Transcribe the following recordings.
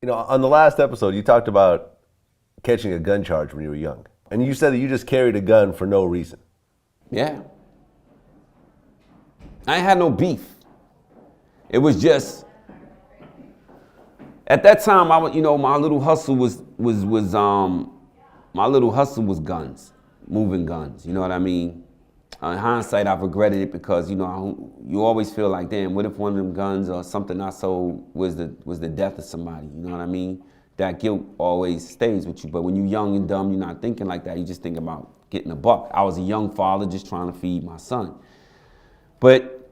You know, on the last episode, you talked about catching a gun charge when you were young. And you said that you just carried a gun for no reason. Yeah. I ain't had no beef. It was just, at that time, my little hustle was guns, moving guns. You know what I mean? In hindsight, I've regretted it because you always feel like, damn, what if one of them guns or something I sold was the death of somebody? You know what I mean? That guilt always stays with you. But when you're young and dumb, you're not thinking like that. You just think about getting a buck. I was a young father just trying to feed my son. But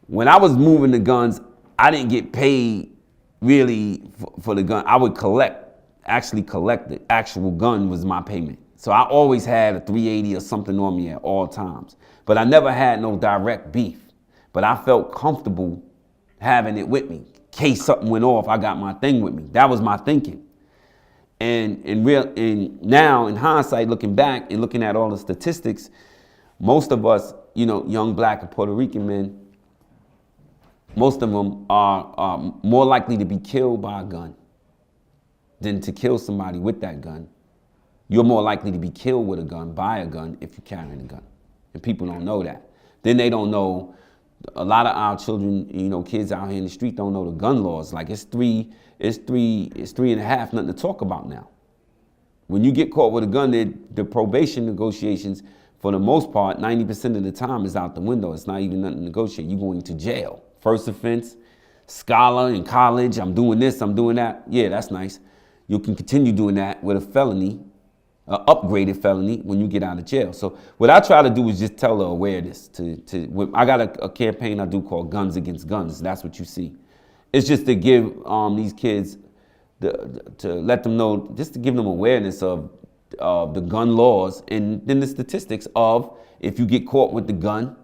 when I was moving the guns, I didn't get paid really for the gun. I would actually collect the actual gun was my payment. So I always had a 380 or something on me at all times. But I never had no direct beef. But I felt comfortable having it with me. In case something went off, I got my thing with me. That was my thinking. And now, in hindsight, looking back and looking at all the statistics, most of us, young black and Puerto Rican men, most of them are more likely to be killed by a gun than to kill somebody with that gun. You're more likely to be killed with a gun, by a gun, if you're carrying a gun. And people don't know that. Then they don't know, a lot of our children, kids out here in the street don't know the gun laws. Like it's three and a half, nothing to talk about now. When you get caught with a gun, the probation negotiations, for the most part, 90% of the time is out the window. It's not even nothing to negotiate. You're going to jail. First offense, scholar in college, I'm doing this, I'm doing that. Yeah, that's nice. You can continue doing that with a felony, an upgraded felony when you get out of jail. So what I try to do is just tell the awareness I got a campaign I do called Guns Against Guns. That's what you see. It's just to give these kids, to let them know, just to give them awareness of the gun laws and then the statistics of if you get caught with the gun,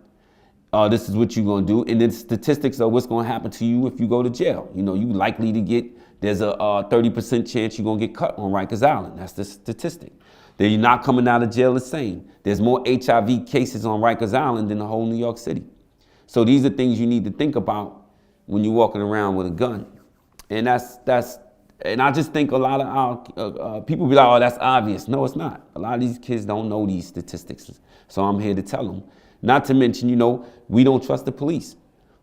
this is what you're gonna do. And then statistics of what's gonna happen to you if you go to jail. You likely to there's a 30% chance you're gonna get cut on Rikers Island. That's the statistic. Then you're not coming out of jail the same. There's more HIV cases on Rikers Island than the whole New York City. So these are things you need to think about when you're walking around with a gun. And and I just think a lot of our people be like, oh, that's obvious. No, it's not. A lot of these kids don't know these statistics. So I'm here to tell them. Not to mention, we don't trust the police.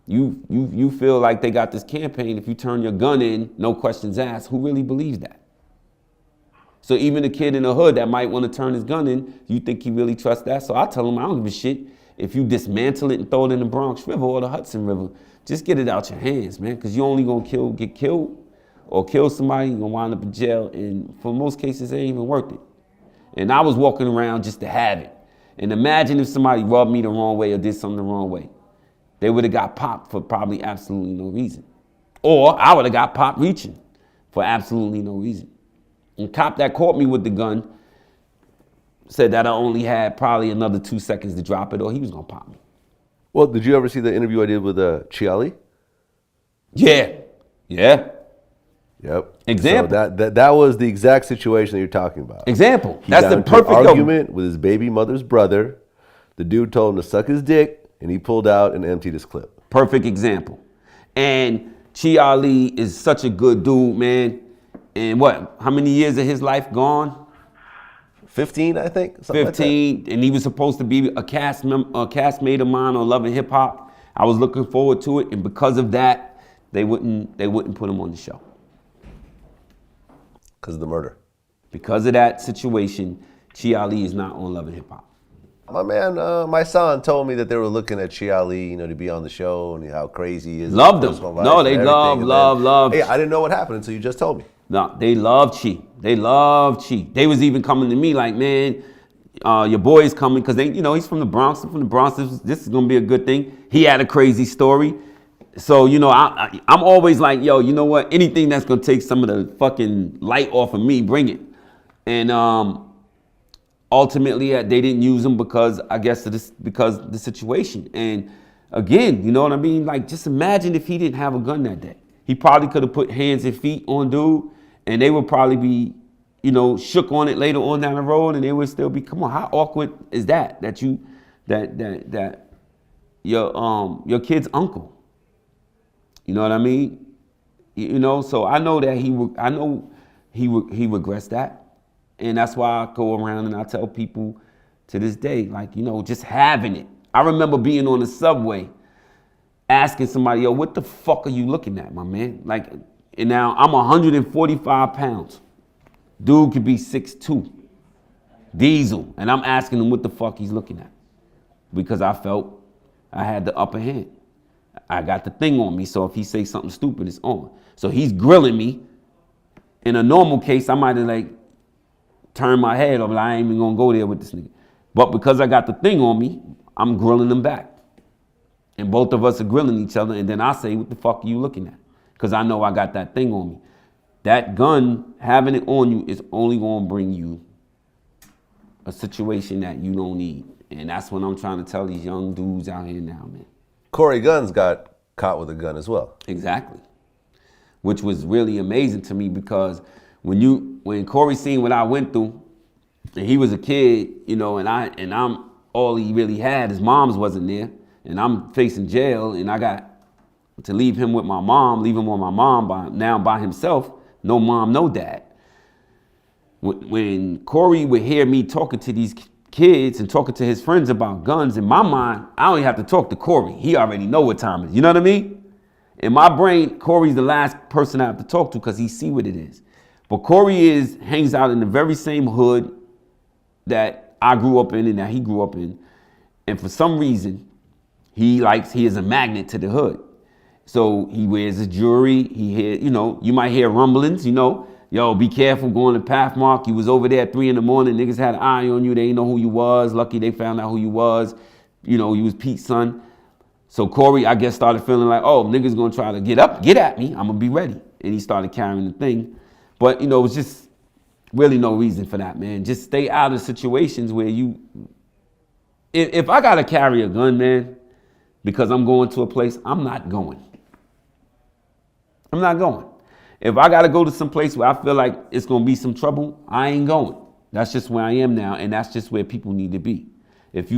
You feel like they got this campaign. If you turn your gun in, no questions asked, who really believes that? So even a kid in the hood that might want to turn his gun in, you think he really trusts that? So I tell him, I don't give a shit if you dismantle it and throw it in the Bronx River or the Hudson River. Just get it out your hands, man, because you're only going to get killed or kill somebody, you're going to wind up in jail. And for most cases, it ain't even worth it. And I was walking around just to have it. And imagine if somebody rubbed me the wrong way or did something the wrong way. They would have got popped for probably absolutely no reason. Or I would have got popped reaching for absolutely no reason. And cop that caught me with the gun said that I only had probably another 2 seconds to drop it or he was going to pop me. Well, did you ever see the interview I did with Chil Ali? Yeah. Yep. Example. So that was the exact situation that you're talking about. Example. That's the perfect argument with his baby mother's brother. The dude told him to suck his dick, and he pulled out and emptied his clip. Perfect example. And Chil Ali is such a good dude, man. And how many years of his life gone? 15, I think. 15, like that. And he was supposed to be a castmate of mine on Love and Hip Hop. I was looking forward to it, and because of that, they wouldn't put him on the show. Because of the murder. Because of that situation, Chil Ali is not on Love and Hip Hop. My man, my son told me that they were looking at Chil Ali, to be on the show and how crazy he is. Loved him. No, they love. Hey, I didn't know what happened until you just told me. No, they love Chi. They love Chi. They was even coming to me like, man, your boy's coming because he's from the Bronx. I'm from the Bronx. This is gonna be a good thing. He had a crazy story. So, I'm always like, yo, you know what? Anything that's going to take some of the fucking light off of me, bring it. And ultimately, they didn't use him because of the situation. And again, you know what I mean? Like, just imagine if he didn't have a gun that day. He probably could have put hands and feet on dude, and they would probably be, shook on it later on down the road, and they would still be, come on, how awkward is that? That your kid's uncle. You know what I mean? You know, so I know that he regrets that, and that's why I go around and I tell people to this day, like, you know, just having it. I remember being on the subway, asking somebody, yo, what the fuck are you looking at, my man? Like, and now I'm 145 pounds. Dude could be 6'2", diesel, and I'm asking him what the fuck he's looking at, because I felt I had the upper hand. I got the thing on me, so if he say something stupid, it's on. So he's grilling me. In a normal case, I might have like turned my head over, like, I ain't even gonna go there with this nigga. But because I got the thing on me, I'm grilling him back. And both of us are grilling each other, and then I say, what the fuck are you looking at? Because I know I got that thing on me. That gun, having it on you, is only gonna bring you a situation that you don't need. And that's what I'm trying to tell these young dudes out here now, man. Corey Gunz got caught with a gun as well. Exactly. Which was really amazing to me, because when Corey seen what I went through, and he was a kid, you know, and I'm all he really had, his mom's wasn't there, and I'm facing jail, and I got to leave him with my mom, leave him with my mom by himself, no mom, no dad. When Corey would hear me talking to these kids and talking to his friends about guns, in my mind, I don't even have to talk to Corey. He already know what time it is. You know what I mean? In my brain, Corey's the last person I have to talk to, because he see what it is. But Corey hangs out in the very same hood that I grew up in and that he grew up in. And for some reason, he is a magnet to the hood. So he wears a jewelry. You might hear rumblings, you know. Yo, be careful going to Pathmark. You was over there at 3 in the morning. Niggas had an eye on you. They didn't know who you was. Lucky they found out who you was. You know, you was Pete's son. So Corey, I guess, started feeling like, oh, niggas gonna try to get at me. I'm gonna be ready. And he started carrying the thing. But, you know, it was just really no reason for that, man. Just stay out of situations where if I gotta carry a gun, man, because I'm going to a place, I'm not going. I'm not going. If I gotta go to some place where I feel like it's gonna be some trouble, I ain't going. That's just where I am now, and that's just where people need to be. If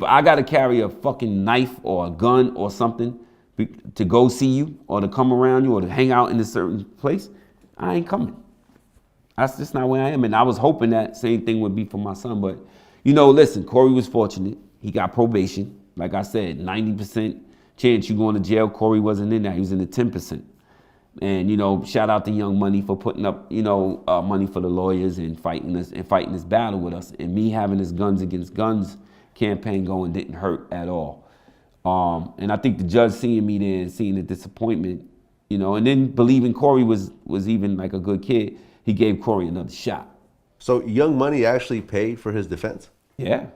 I gotta carry a fucking knife or a gun or something to go see you or to come around you or to hang out in a certain place, I ain't coming. That's just not where I am. And I was hoping that same thing would be for my son. But, you know, listen, Corey was fortunate. He got probation. Like I said, 90% chance you going to jail. Corey wasn't in that. He was in the 10%. And, you know, shout out to Young Money for putting up, you know, money for the lawyers and fighting this battle with us. And me having this Guns Against Guns campaign going didn't hurt at all. And I think the judge seeing me there and seeing the disappointment, you know, and then believing Corey was even like a good kid, he gave Corey another shot. So Young Money actually paid for his defense? Yeah.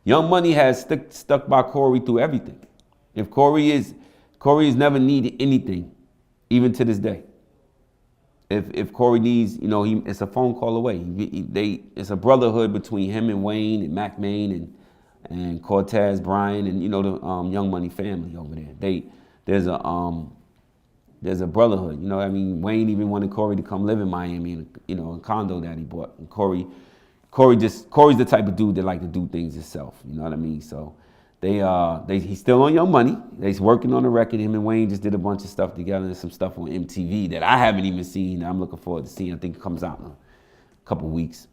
Young Money has stuck by Corey through everything. If Corey has never needed anything, even to this day. If Corey needs, you know, it's a phone call away. It's a brotherhood between him and Wayne and Mac Main and Cortez, Brian, and, you know, the Young Money family over there. There's a brotherhood. You know, I mean, Wayne even wanted Corey to come live in Miami, in, you know, a condo that he bought. And Corey's the type of dude that like to do things himself. You know what I mean? So he's still on Young Money. He's working on a record. Him and Wayne just did a bunch of stuff together and some stuff on MTV that I haven't even seen. I'm looking forward to seeing. I think it comes out in a couple weeks.